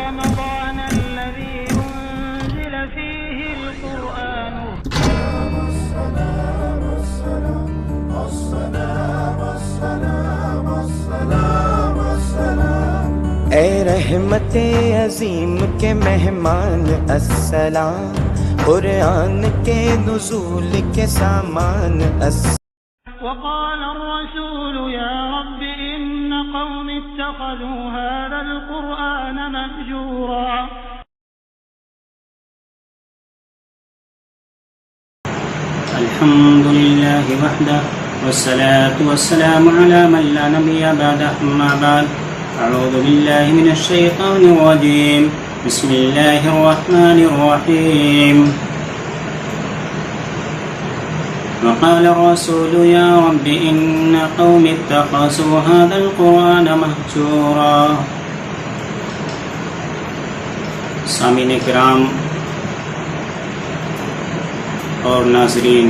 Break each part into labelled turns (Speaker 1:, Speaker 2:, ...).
Speaker 1: رمضان الذي أنزل فيه القرآن
Speaker 2: اے رحمت عظیم کے مہمان السلام، قرآن کے نزول کے سامان
Speaker 1: وقال الرسول يا رب إن قوم اتخذوا هذا القرآن مهجورا
Speaker 3: الحمد لله وحده والصلاة والسلام على من لا نبي بعده، أما بعد أعوذ بالله من الشيطان الرجيم، بسم الله الرحمن الرحيم. وقال الرسول يا رب إن قوم اتخذوا هذا القرآن مهجورا. سامعین کرام اور ناظرین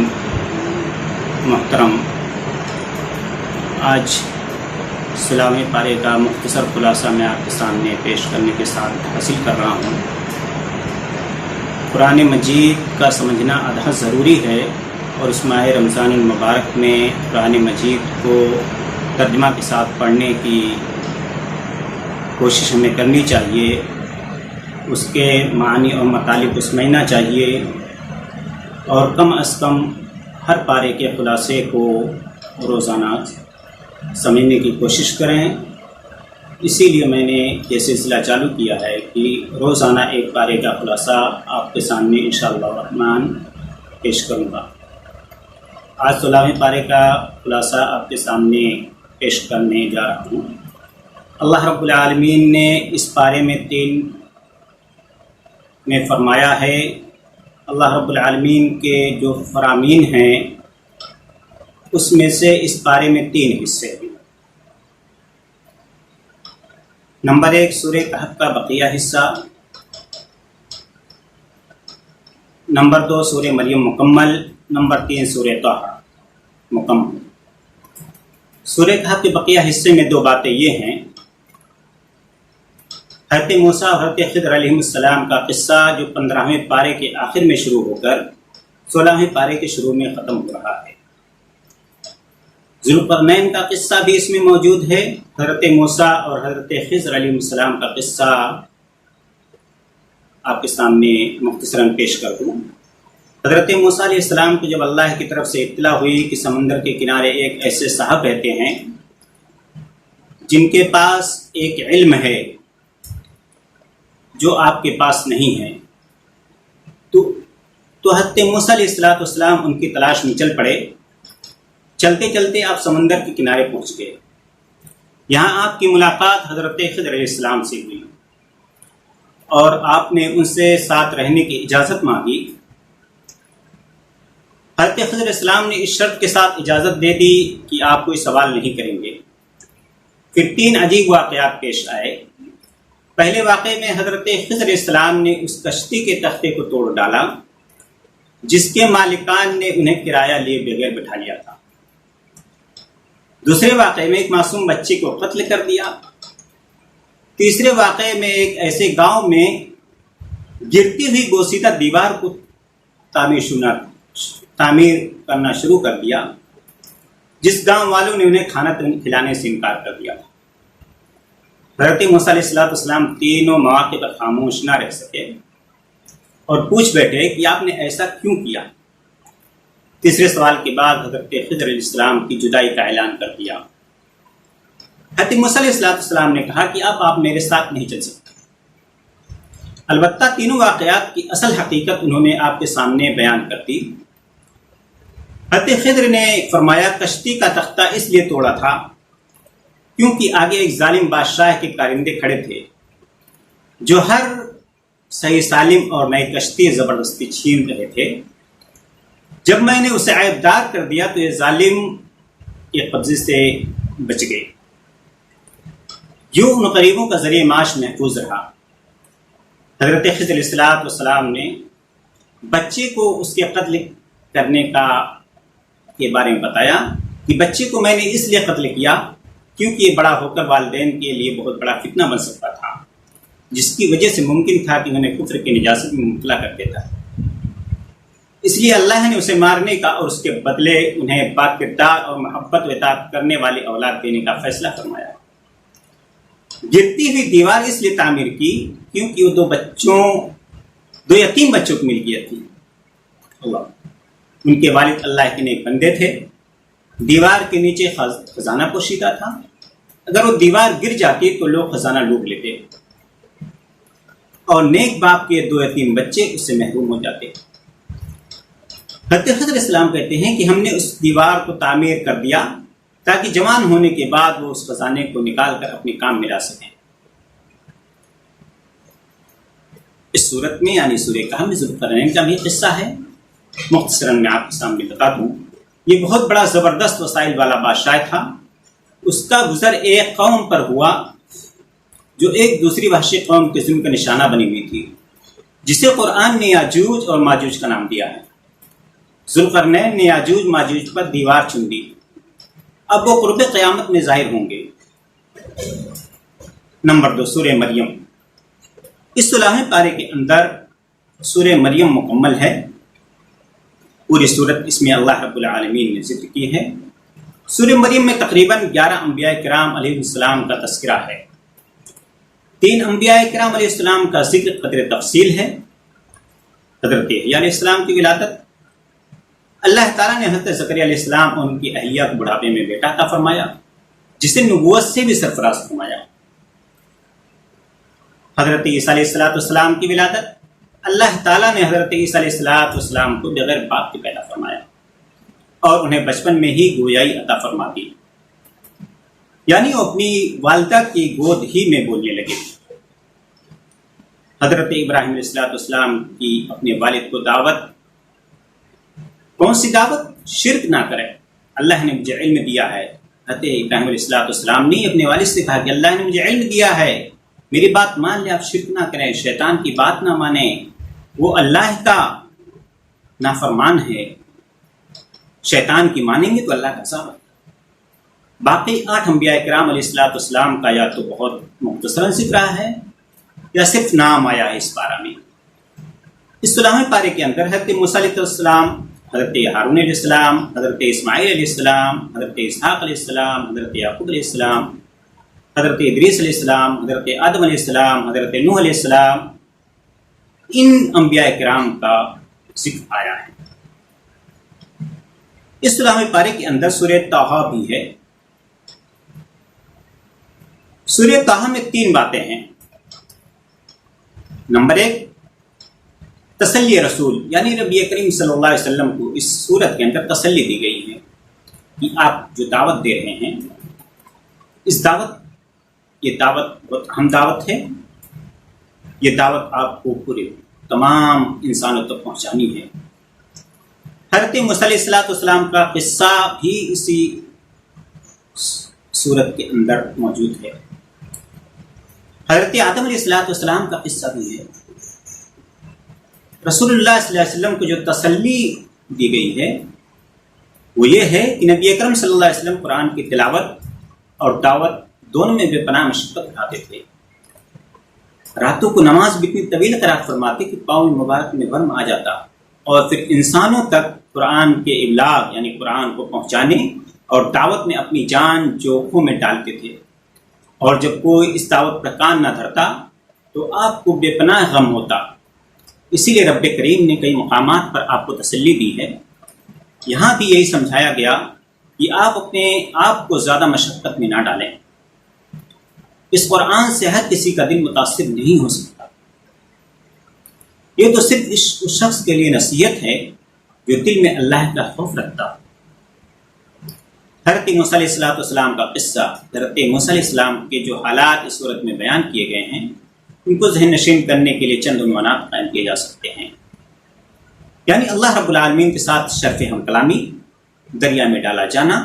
Speaker 3: محترم، آج 16ویں پارے کا مختصر خلاصہ میں آپ کے سامنے پیش کرنے کے ساتھ حاصل کر رہا ہوں. قرآن مجید کا سمجھنا ادھا ضروری ہے، اور اس ماہ رمضان المبارک میں قرآن مجید کو ترجمہ کے ساتھ پڑھنے کی کوشش ہمیں کرنی چاہیے، اس کے معنی اور مطالب کو سمجھنا چاہیے، اور کم از کم ہر پارے کے خلاصے کو روزانہ سمجھنے کی کوشش کریں. اسی لیے میں نے یہ سلسلہ چالو کیا ہے کہ روزانہ ایک پارے کا خلاصہ آپ کے سامنے انشاءاللہ الرحمن پیش کروں گا. آج 16ویں پارے کا خلاصہ آپ کے سامنے پیش کرنے جا رہا ہوں. اللہ رب العالمین نے اس پارے میں 3 میں فرمایا ہے. اللہ رب العالمین کے جو فرامین ہیں اس میں سے اس پارے میں 3 حصے ہیں. نمبر 1 سورہ کہف کا بقیہ حصہ، نمبر 2 سورہ مریم مکمل، نمبر 3 سورہ طٰہٰ مکمل. سورہ کہف کے بقیہ حصے میں 2 باتیں یہ ہیں. حضرت موسیٰ اور حضرت خضر علیہ السلام کا قصہ جو 15ویں پارے کے آخر میں شروع ہو کر 16ویں پارے کے شروع میں ختم ہو رہا ہے. ذوالقرنین کا قصہ بھی اس میں موجود ہے. حضرت موسیٰ اور حضرت خضر علیہ السلام کا قصہ آپ کے سامنے مختصراً پیش کر دوں. حضرت موسیٰ علیہ السلام کو جب اللہ کی طرف سے اطلاع ہوئی کہ سمندر کے کنارے ایک ایسے صاحب رہتے ہیں جن کے پاس ایک علم ہے جو آپ کے پاس نہیں ہے، تو حضرت موسیٰ علیہ السلام ان کی تلاش میں چل پڑے. چلتے چلتے آپ سمندر کے کنارے پہنچ گئے. یہاں آپ کی ملاقات حضرت خضر علیہ السلام سے ہوئی اور آپ نے ان سے ساتھ رہنے کی اجازت مانگی. حضرت خضر علیہ السلام نے اس شرط کے ساتھ اجازت دے دی کہ آپ کوئی سوال نہیں کریں گے. پھر 3 عجیب واقعات پیش آئے. پہلے واقعے میں حضرت خضر علیہ السلام نے اس کشتی کے تختے کو توڑ ڈالا جس کے مالکان نے انہیں کرایہ لیے بغیر بٹھا لیا تھا. دوسرے واقعے میں ایک معصوم بچے کو قتل کر دیا. تیسرے واقعے میں ایک ایسے گاؤں میں گرتی ہوئی بوسیدہ دیوار کو تعمیر کرنا شروع کر دیا جس گاؤں والوں نے انہیں کھانا کھلانے سے انکار کر دیا تھا. حضرت موسیٰ علیہ السلام تینوں مواقع پر خاموش نہ رہ سکے اور پوچھ بیٹھے کہ آپ نے ایسا کیوں کیا. تیسرے سوال کے بعد حضرت خضر علیہ السلام کی جدائی کا اعلان کر دیا. حضرت موسیٰ علیہ السلام نے کہا کہ اب آپ میرے ساتھ نہیں چل سکتے. البتہ تینوں واقعات کی اصل حقیقت انہوں نے آپ کے سامنے بیان کر دی. حضرت خضر نے فرمایا کشتی کا تختہ اس لیے توڑا تھا کیونکہ آگے ایک ظالم بادشاہ کے کارندے کھڑے تھے جو ہر صحیح سالم اور نئی کشتی زبردستی چھین رہے تھے. جب میں نے اسے عیبدار کر دیا تو یہ ظالم کے قبضے سے بچ گئے. یوں ان غریبوں کا ذریعہ معاش محفوظ رہا. حضرت خضر علیہ السلام نے بچے کو اس کے قتل کرنے کے بارے میں بتایا کہ بچے کو میں نے اس لیے قتل کیا کیونکہ یہ بڑا ہو کر والدین کے لیے بہت بڑا فتنہ بن سکتا تھا. جس کی وجہ سے ممکن تھا کہ انہیں کفر کی نجاست میں مبتلا کر دیتا. اس لیے اللہ نے اسے مارنے کا اور اس کے بدلے انہیں پاک کردار اور محبت و اطاعت کرنے والی اولاد دینے کا فیصلہ فرمایا. گرتی ہوئی دیوار اس لیے تعمیر کی کیونکہ وہ دو یتیم بچوں کی ملکیت تھی. ان کے والد اللہ کے نیک بندے تھے. دیوار کے نیچے خزانہ پوشیدہ تھا. اگر وہ دیوار گر جاتی تو لوگ خزانہ لوٹ لیتے اور نیک باپ کے 2 یتیم بچے اس سے محروم ہو جاتے. حضرت خضر علیہ السلام کہتے ہیں کہ ہم نے اس دیوار کو تعمیر کر دیا تاکہ جوان ہونے کے بعد وہ اس خزانے کو نکال کر اپنے کام میں لا سکیں. اس صورت میں یعنی سورہ کہف میں ذوالقرنین کا بھی قصہ ہے. مختصراً میں آپ کے سامنے بتا دوں. یہ بہت بڑا زبردست وسائل والا بادشاہ تھا. اس کا گزر ایک قوم پر ہوا جو ایک دوسری وحشی قوم کے ظلم کا نشانہ بنی ہوئی تھی، جسے قرآن نے یاجوج اور ماجوج کا نام دیا ہے. ذوالقرنین نے یاجوج ماجوج پر دیوار چن دی. اب وہ قرب قیامت میں ظاہر ہوں گے. نمبر 2 سورہ مریم. اس 16ویں پارے کے اندر سورہ مریم مکمل ہے. پوری صورت اس میں اللہ رب العالمین نے ذکر کی ہے. سورہ مریم میں تقریباً 11 انبیاء کرام علیہ السلام کا تذکرہ ہے. 3 انبیاء کرام علیہ السلام کا ذکر قدر تفصیل ہے. حضرت یحییٰ علیہ السلام کی ولادت. اللہ تعالیٰ نے حضرت زکریا علیہ السلام اور ان کی اہلیہ کو بڑھاپے میں بیٹا عطا فرمایا جسے نبوت سے بھی سرفراز فرمایا. حضرت عیسیٰ علیہ السلام کی ولادت. اللہ تعالیٰ نے حضرت عیسیٰ علیہ السلام کو بغیر باپ کے پیدا فرمایا اور انہیں بچپن میں ہی گویائی عطا فرما دی، یعنی وہ اپنی والدہ کی گود ہی میں بولنے لگے. حضرت ابراہیم علیہ السلام کی اپنے والد کو دعوت. کون سی دعوت؟ شرک نہ کرے. اللہ نے مجھے علم دیا ہے. حضرت ابراہیم علیہ السلام نے اپنے والد سے کہا کہ اللہ نے مجھے علم دیا ہے، میری بات مان لے، آپ شرک نہ کریں، شیطان کی بات نہ مانیں، وہ اللہ کا نافرمان ہے. شیطان کی مانیں گے تو اللہ کا عذاب ہے. باقی 8 انبیاء کرام علیہ السلام کا یا تو بہت مختصراً ذکر ہے یا صرف نام آیا ہے اس پارہ میں. اس 16ویں پارے کے اندر حضرت موسیٰ علیہ السلام، حضرت ہارون علیہ السلام، حضرت اسماعیل علیہ السلام، حضرت اسحاق علیہ السلام، حضرت یعقوب علیہ السلام، حضرت ادریس علیہ السلام، حضرت آدم علیہ السلام، حضرت نوح علیہ السلام، ان انبیاء کرام کا ذکر آیا ہے. اس 16ویں پارے کے اندر سورہ طٰہٰ بھی ہے. سورہ طٰہٰ میں 3 باتیں ہیں. نمبر 1 تسلی رسول، یعنی نبی کریم صلی اللہ علیہ وسلم کو اس صورت کے اندر تسلی دی گئی ہے کہ آپ جو دعوت دے رہے ہیں یہ دعوت بہت اہم دعوت ہے. یہ دعوت آپ کو پورے تمام انسانوں تک پہنچانی ہے. حضرت موسیٰ علیہ السلام کا قصہ بھی اسی صورت کے اندر موجود ہے. حضرت آدم علیہ السلام کا قصہ بھی ہے. رسول اللہ صلی اللہ علیہ وسلم کو جو تسلی دی گئی ہے وہ یہ ہے کہ نبی اکرم صلی اللہ علیہ وسلم قرآن کی تلاوت اور دعوت دونوں میں بے پناہ مشقت اٹھاتے تھے. راتوں کو نماز بھی اتنی طویل قرات فرماتے کہ پاؤں مبارک میں ورم آ جاتا اور پھر انسانوں تک قرآن کے ابلاغ یعنی قرآن کو پہنچانے اور دعوت میں اپنی جان جوخوں میں ڈالتے تھے. اور جب کوئی اس دعوت پر کان نہ دھرتا تو آپ کو بے پناہ غم ہوتا. اسی لیے رب کریم نے کئی مقامات پر آپ کو تسلی دی ہے. یہاں بھی یہی سمجھایا گیا کہ آپ اپنے آپ کو زیادہ مشقت میں نہ ڈالیں. اس قرآن سے ہر کسی کا دل متاثر نہیں ہو سکتا. یہ تو صرف اس شخص کے لیے نصیحت ہے جو دل میں اللہ کا خوف رکھتا. حضرت موسیٰ علیہ السلام کا قصہ، حضرت موسیٰ علیہ السلام کے جو حالات اس صورت میں بیان کیے گئے ہیں ان کو ذہن نشین کرنے کے لیے چند عنوانات قائم کیے جا سکتے ہیں. یعنی اللہ رب العالمین کے ساتھ شرف ہم کلامی، دریا میں ڈالا جانا،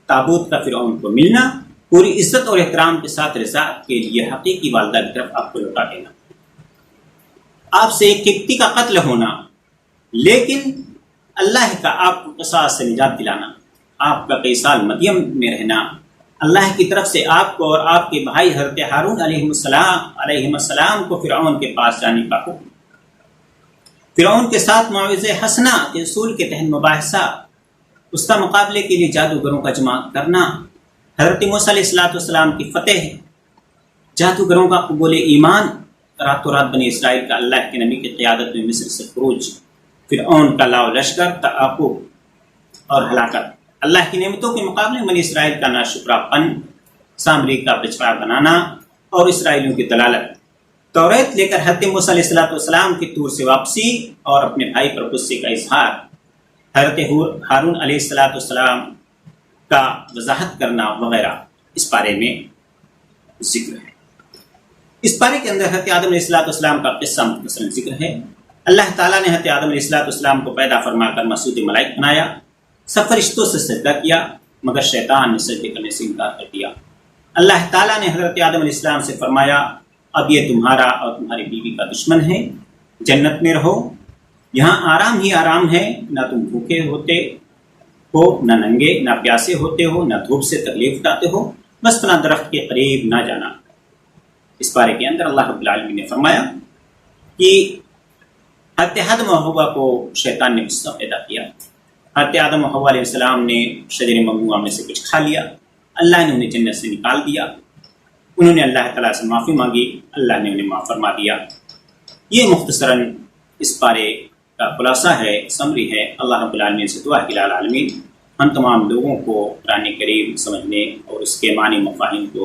Speaker 3: تابوت کا فرعون کو ملنا، پوری عزت اور احترام کے ساتھ رضا کے لیے حقیقی والدہ کی طرف آپ کو لوٹا دینا، آپ سے ایک قبطی کا قتل ہونا لیکن اللہ کا آپ کو قصاص سے نجات دلانا، آپ کا کئی سال مدین میں رہنا، اللہ کی طرف سے آپ کو اور آپ کے بھائی حضرت ہارون علیہ السلام کو فرعون کے پاس جانے کا حکم۔ فرعون کے ساتھ معاوضہ حسنہ کے اصول کے تحت مباحثہ، اس کا مقابلے کے لیے جادوگروں کا جمع کرنا، حضرت موسیٰ علیہ السلام کی فتح، جادوگروں کا قبول ایمان، راتوں رات بنی اسرائیل کا اللہ کے نبی کی قیادت میں مصر سے خروج، فرعون کا لاؤ لشکر، تعاقب اور ہلاکت، اللہ کی نعمتوں کے مقابلے میں بنی اسرائیل کا ناشکرا پن، سامری کا بچھڑا بنانا اور اسرائیلیوں کی دلالت، توریت لے کر حضرت موسیٰ علیہ السلام کی طور سے واپسی اور اپنے بھائی پر غصے کا اظہار، حضرت ہارون علیہ السلام کا وضاحت کرنا وغیرہ اس پارے میں ذکر ہے۔ اس پارے کے اندر حضرت آدم علیہ السلام کا قصہ مختصراً ذکر ہے۔ اللہ تعالیٰ نے حضرت آدم علیہ السلام کو پیدا فرما کر مسعود ملائک بنایا، سب فرشتوں سے سجدہ کیا، مگر شیطان نے سجدے کرنے سے انکار کر دیا۔ اللہ تعالیٰ نے حضرت آدم علیہ السلام سے فرمایا اب یہ تمہارا اور تمہاری بیوی کا دشمن ہے، جنت میں رہو، یہاں آرام ہی آرام ہے، نہ تم بھوکے ہوتے ہو، نہ ننگے، نہ پیاسے ہوتے ہو، نہ دھوپ سے تکلیف اٹھاتے ہو، بس فلاں درخت کے قریب نہ جانا۔ اس بارے کے اندر اللہ رب العالمین نے فرمایا کہ حضرت آدم و حوا کو شیطان نے غصہ پیدا کیا، حضرت آدم و حوا علیہ السلام نے شجر ممنوعہ میں سے کچھ کھا لیا، اللہ نے انہیں جنت سے نکال دیا، انہوں نے اللہ تعالیٰ سے معافی مانگی، اللہ نے انہیں معاف فرما دیا۔ یہ مختصراً اس پارے کا خلاصہ ہے، سمری ہے۔ اللہ رب العالمین سے دعا کہ العالمین ہم تمام لوگوں کو قرآن کریم سمجھنے اور اس کے معنی مفاہیم کو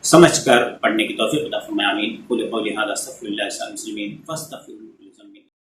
Speaker 3: سمجھ کر پڑھنے کی توفیق عطا فرمائے، آمین۔ قل قولی ھذا استغفر اللہ لي ولکم فاستغفروہ۔